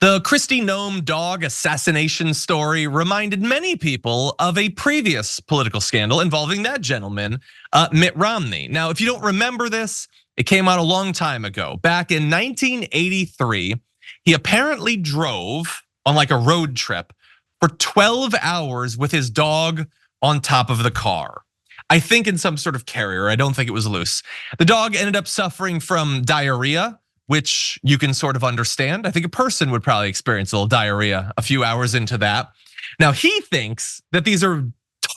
The Kristi Noem dog assassination story reminded many people of a previous political scandal involving that gentleman, Mitt Romney. Now, if you don't remember this, it came out a long time ago. Back in 1983, he apparently drove on like a road trip for 12 hours with his dog on top of the car. I think in some sort of carrier, I don't think it was loose. The dog ended up suffering from diarrhea, which you can sort of understand. I think a person would probably experience a little diarrhea a few hours into that. Now, he thinks that these are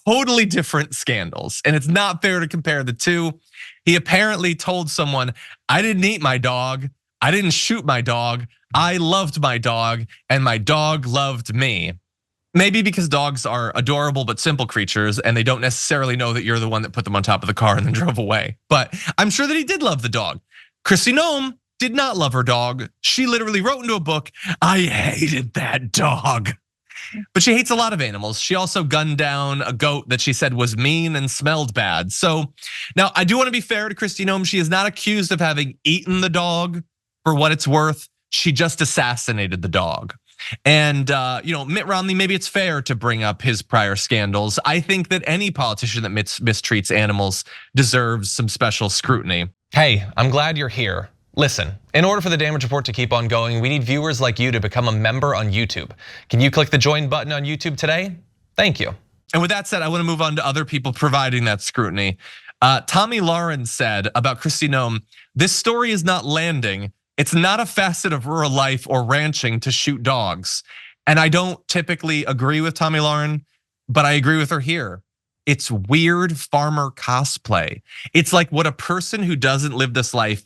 totally different scandals, and it's not fair to compare the two. He apparently told someone, I didn't eat my dog, I didn't shoot my dog, I loved my dog, and my dog loved me. Maybe because dogs are adorable but simple creatures, and they don't necessarily know that you're the one that put them on top of the car and then drove away. But I'm sure that he did love the dog. Kristi Noem did not love her dog. She literally wrote into a book, I hated that dog. But she hates a lot of animals. She also gunned down a goat that she said was mean and smelled bad. So now I do want to be fair to Kristi Noem. She is not accused of having eaten the dog for what it's worth. She just assassinated the dog. And Mitt Romney, maybe it's fair to bring up his prior scandals. I think that any politician that mistreats animals deserves some special scrutiny. Hey, I'm glad you're here. Listen, in order for the Damage Report to keep on going, we need viewers like you to become a member on YouTube. Can you click the join button on YouTube today? Thank you. And with that said, I want to move on to other people providing that scrutiny. Tommy Lauren said about Kristi Noem, this story is not landing. It's not a facet of rural life or ranching to shoot dogs. And I don't typically agree with Tommy Lauren, but I agree with her here. It's weird farmer cosplay. It's like what a person who doesn't live this life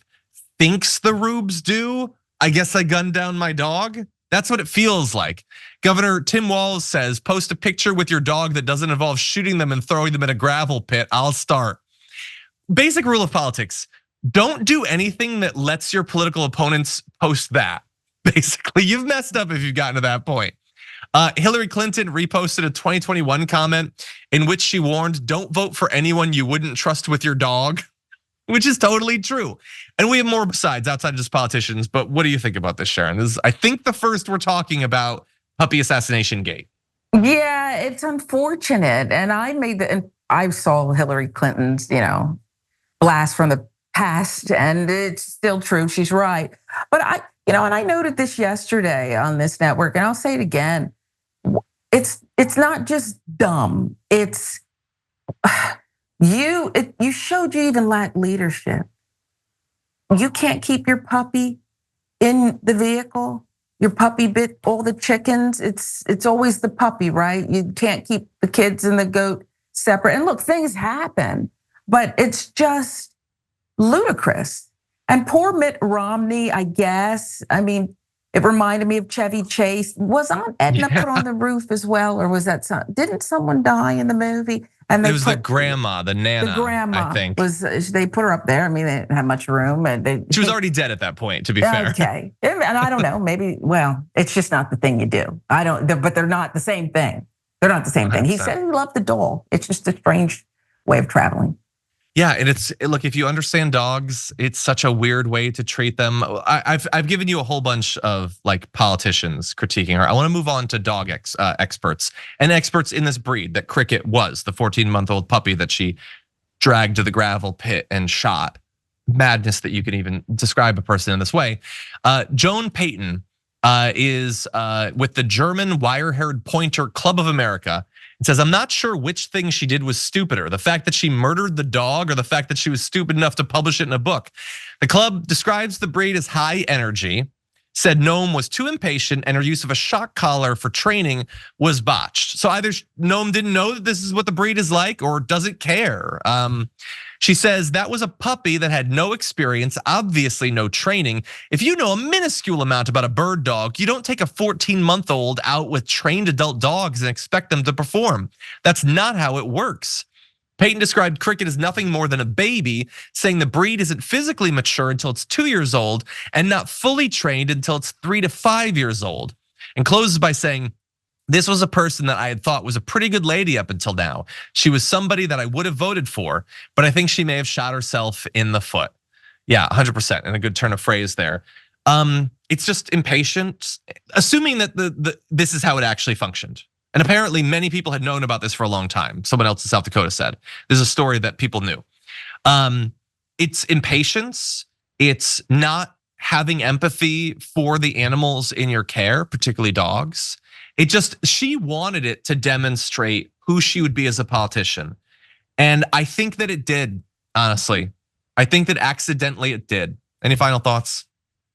thinks the rubes do. I guess I gunned down my dog. That's what it feels like. Governor Tim Walz says, post a picture with your dog that doesn't involve shooting them and throwing them in a gravel pit. I'll start. Basic rule of politics. Don't do anything that lets your political opponents post that. Basically, you've messed up if you've gotten to that point. Hillary Clinton reposted a 2021 comment in which she warned, don't vote for anyone you wouldn't trust with your dog, which is totally true. And we have more besides outside of just politicians, but what do you think about this, Sharon? This is, I think, the first we're talking about puppy assassination gate. Yeah, it's unfortunate. And I saw Hillary Clinton's, blast from the past, and it's still true. She's right. But and I noted this yesterday on this network, and I'll say it again. It's not just dumb. It's you showed you even lack leadership. You can't keep your puppy in the vehicle. Your puppy bit all the chickens. It's always the puppy, right? You can't keep the kids and the goat separate. And look, things happen, but it's just ludicrous. And poor Mitt Romney, I guess. I mean, it reminded me of Chevy Chase. Was Aunt Edna put on the roof as well, or was that didn't someone die in the movie? And it was the grandma, the nana. The grandma, I think, they put her up there. I mean, they didn't have much room, and she was already dead at that point. To be fair, okay. And I don't know. Maybe. Well, it's just not the thing you do. But they're not the same thing. They're not the same thing. He said he loved the doll. It's just a strange way of traveling. Yeah, and look, if you understand dogs, it's such a weird way to treat them. I've given you a whole bunch of like politicians critiquing her. I want to move on to dog experts and experts in this breed that Cricket was, the 14-month-old puppy that she dragged to the gravel pit and shot. Madness that you can even describe a person in this way. Joan Payton is with the German wire-haired pointer Club of America. It says, I'm not sure which thing she did was stupider, the fact that she murdered the dog or the fact that she was stupid enough to publish it in a book. The club describes the breed as high energy, said Noem was too impatient and her use of a shock collar for training was botched. So either Noem didn't know that this is what the breed is like or doesn't care. She says that was a puppy that had no experience, obviously no training. If you know a minuscule amount about a bird dog, you don't take a 14-month-old out with trained adult dogs and expect them to perform. That's not how it works. Payton described Cricket as nothing more than a baby, saying the breed isn't physically mature until it's 2 years old and not fully trained until it's 3 to 5 years old. And closes by saying, this was a person that I had thought was a pretty good lady up until now. She was somebody that I would have voted for, but I think she may have shot herself in the foot. Yeah, 100%, and a good turn of phrase there. it's just impatience, assuming that this is how it actually functioned. And apparently many people had known about this for a long time. Someone else in South Dakota said, there's a story that people knew. It's impatience, it's not having empathy for the animals in your care, particularly dogs. She wanted it to demonstrate who she would be as a politician. And I think that it did, honestly. I think that accidentally it did. Any final thoughts?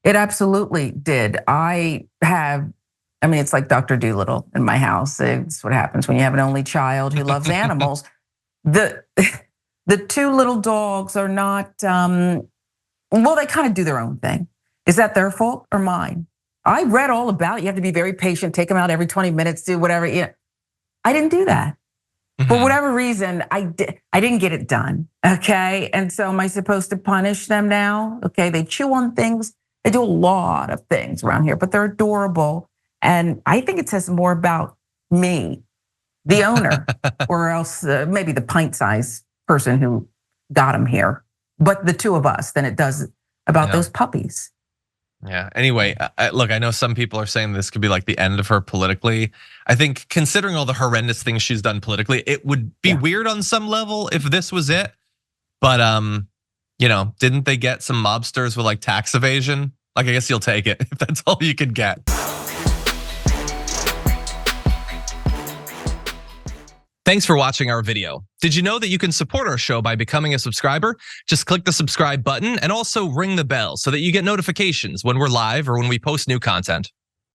It absolutely did. It's like Dr. Doolittle in my house. It's what happens when you have an only child who loves animals. The two little dogs are not, well, they kind of do their own thing. Is that their fault or mine? I read all about it. You have to be very patient, take them out every 20 minutes, do whatever. I didn't do that. For whatever reason, I didn't get it done, okay? And so am I supposed to punish them now? Okay, they chew on things. They do a lot of things around here, but they're adorable. And I think it says more about me, the owner, or else maybe the pint-sized person who got them here, but the two of us than it does about those puppies. Yeah, anyway, look, I know some people are saying this could be like the end of her politically. I think considering all the horrendous things she's done politically, it would be weird on some level if this was it. But didn't they get some mobsters with like tax evasion? Like, I guess you'll take it if that's all you could get. Thanks for watching our video. Did you know that you can support our show by becoming a subscriber? Just click the subscribe button and also ring the bell so that you get notifications when we're live or when we post new content.